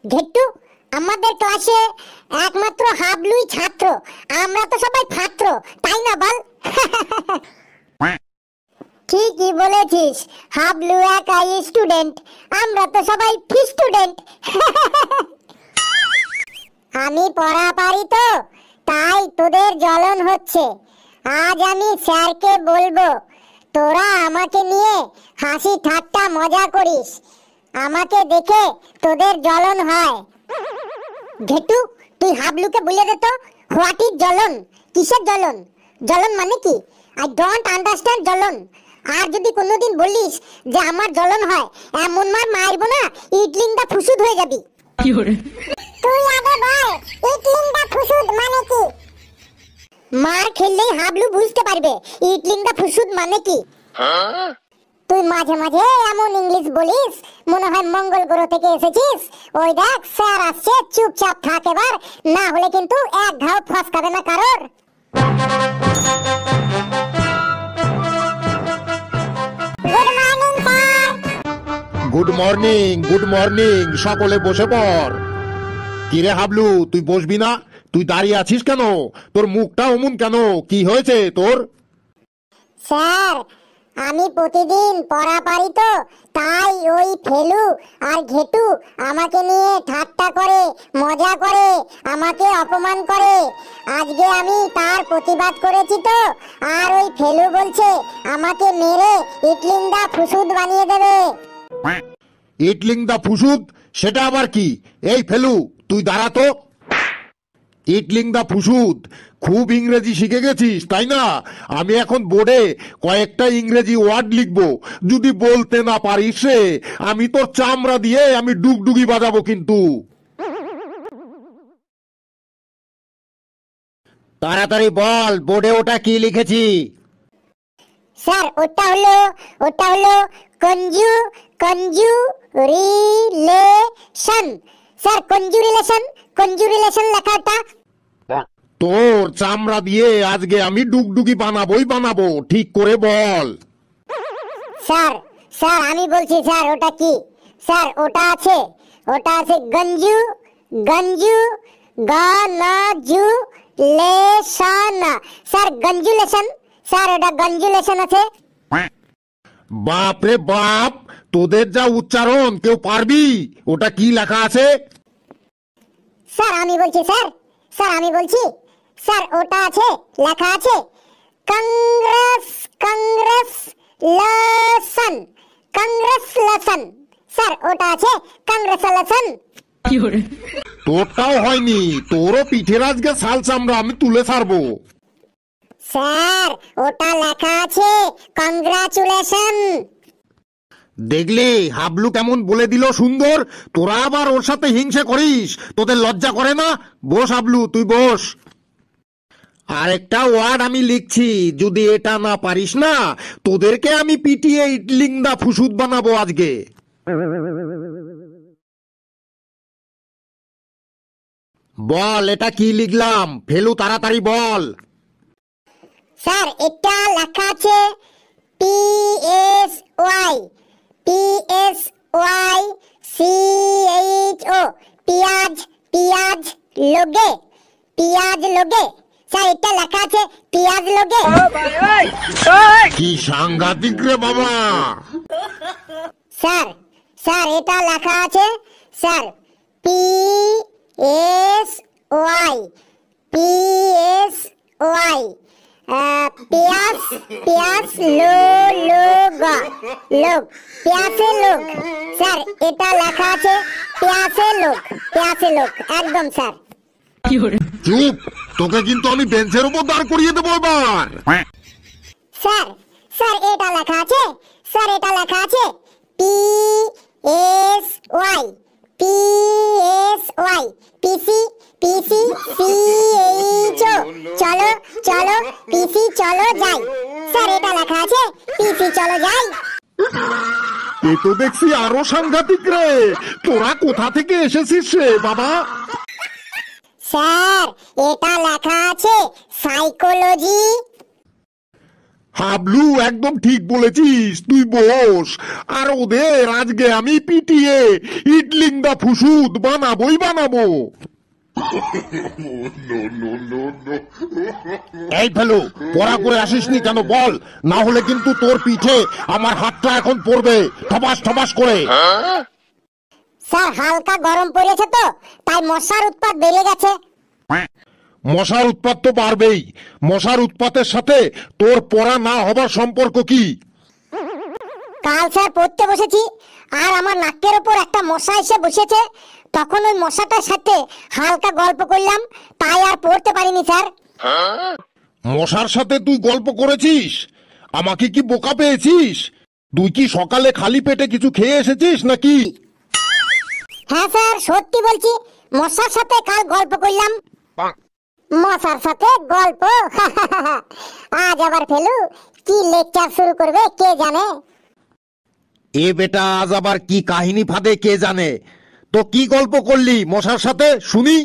ঘেট্টু, আমাদের ক্লাসে একমাত্র হাবলুই ছাত্র, আমরা তো সবাই ছাত্র, তাই না বল? ঠিকই বলেছিস, হাবলু একাই স্টুডেন্ট, আমরা তো সবাই ফি স্টুডেন্ট। আমি পড়া পারি তো, তাই তোদের জ্বলন হচ্ছে। আজ আমি স্যারকে বলবো তোরা আমাকে নিয়ে হাসি ঠাট্টা মজা করিস, আমাকে দেখে তোদের জ্বলন হয়। ঘেটু, তুই হাবলুকে বলে দে তো, হোয়াট ইজ জ্বলন? কিসের জ্বলন? জ্বলন মানে কি? আই ডোন্ট আন্ডারস্ট্যান্ড জ্বলন। আর যদি কোনোদিন বলিস যে আমার জ্বলন হয়, এমন মারবো না, ইডলিংটা ফুসুদ হয়ে যাবি। তুই আগে বল, ইডলিংটা ফুসুদ মানে কি? মার খেললেই হাবলু বুঝতে পারবে ইডলিংটা ফুসুদ মানে কি। তুই মাঝে মাঝে এমন ইংলিশ বলিস মনে হয় মঙ্গল গ্রহ থেকে এসেছিস। ওই দেখ স্যার আসছে, চুপচাপ থাক এবার, না হলে কিন্তু এক ঘাও ফসকাবে না কারোর। গুড মর্নিং, গুড মর্নিং, সকলে বসে পড়। কিরে হাবলু, তুই বসবি না? তুই দাঁড়িয়ে আছিস কেন? তোর মুখটা অমন কেন? কি হয়েছে তোর? স্যার, আমি প্রতিদিন পড়া পারি তো, তাই ওই ফেলু আর ঘেটু আমাকে নিয়ে ঠাট্টা করে, মজা করে, আমাকে অপমান করে। আজকে আমি তার প্রতিবাদ করেছি তো, আর ওই ফেলু বলছে আমাকে মেরে ইটলিংদা ফুসুদ বানিয়ে দেবে। ইটলিং দা ফুসুদ? সেটা আবার কি? এই ফেলু, তুই দাঁড়া তো। ইটলিং দা ফুসুদ? খুব ইংরেজি শিখে গেছিস তাই না? আমি এখন বোর্ডে কয়েকটা ইংরেজি ওয়ার্ড লিখবো, যদি বলতে না পারিস রে, আমি তোর চামড়া দিয়ে আমি ডুগডুগি বাজাবো কিন্তু। তাড়াতাড়ি বল, বোর্ডে ওটা কি লিখেছি? স্যার, ওটা হলো কনজুরিলেশন। স্যার, কনজুরিলেশন লেখাটা। তোর চামড়া দিয়ে আজকে আমি ডুগডুগি বানাবোই বানাবো, ঠিক করে বল। স্যার, আমি বলছি স্যার, ওটা কি? স্যার, ওটা আছে গঞ্জু গনজুলেশন। স্যার, গঞ্জুলেশন। স্যার, ওটা গঞ্জুলেশন আছে। বাপ রে বাপ, তোদের যা উচ্চারণ, কেউ পারবি? ওটা কি লেখা আছে? স্যার, আমি বলছি স্যার, ওটা আছে, লেখা আছে কংগ্রেসলেশন। স্যার, ওটা আছে কংগ্রেসলেশন। তোরটাও হয়নি, তোরও পিঠের আজকে ছাল চামড়া আমি তুলে ছাড়বো। স্যার, ওটা লেখা আছে কংগ্রাচুলেশন। দেখলি হাবলু কেমন বলে দিল সুন্দর? তোরা আবার ওর সাথে হিংসে করিস? তোদের লজ্জা করে না? বস হাবলু, তুই বস। আরেকটা ওয়ার্ড আমি লিখছি, যদি এটা না পারিস না, তোদেরকে আমি পিটিয়ে ইটলিং দা ফুসুদ বানাবো আজকে। বল, এটা কি লিখলাম? ফেলু, তাড়াতাড়ি বল। স্যার, এটা লেখা আছে PSYCHO, পিয়াজ লোগে। স্যার, এটা লেখা আছে পিয়াজ লোগে। কি সাংঘাতিক রে বাবা! স্যার, এটা লেখা আছে স্যার PSY পিয়াস লোগ। স্যার, এটা লেখা আছে পিয়াসে লোগ। একদম স্যার। চুপ, তোকে কিন্তু আমি বেঞ্চের উপর দাঁড় করিয়ে দেবো এবার। স্যার, এটা লেখা আছে PSY চলো পিসি চলো যাই। স্যার, এটা লেখা আছে পিসি চলো যাই। এ তো দেখছি আরো সাংঘাতিক রে, তোরা কোথা থেকে এসেছিস রে বাবা? স্যার, এটা লেখা আছে সাইকোলজি। হাবলু একদম ঠিক বলেছিস, তুই বস। আর ওদের আজকে আমি পিটিয়ে ইডলিং দা ফুসুদ বানাবোই বানাবো। এই ফেলু, পড়া করে আসিসনি কেন বল, না হলে কিন্তু তোর পিঠে আমার হাতটা এখন পড়বে ঠবাস ঠবাস করে। স্যার হালকা গরম পড়েছে তো, তাই মশার উৎপাত বেড়ে গেছে। মশার উৎপাত তো বাড়বেই, মশার উৎপাতের সাথে তোর পড়া না হবার সম্পর্ক কি? কাল স্যার পড়তে বসেছি, আর আমার নাকের ওপর একটা মশা এসে বসেছে। তখন ওই মশাটার সাথে হালকা গল্প করলাম, তাই আর পড়তে পারিনি স্যার। মশার সাথে তুই গল্প করেছিস? আমাকে কি বোকা পেয়েছিস? তুই কি সকালে খালি পেটে কিছু খেয়ে এসেছিস নাকি? হ্যাঁ স্যার, সত্যি বলছি, মশার সাথে কাল গল্প করলাম। মশার সাথে গল্প? আজ আবার ফেলু কি লেকচার শুরু করবে কে জানে। এ বেটা আজ আবার কি কাহিনী ফাঁদে কে জানে। তো কি গল্প করলি মশার সাথে শুনি?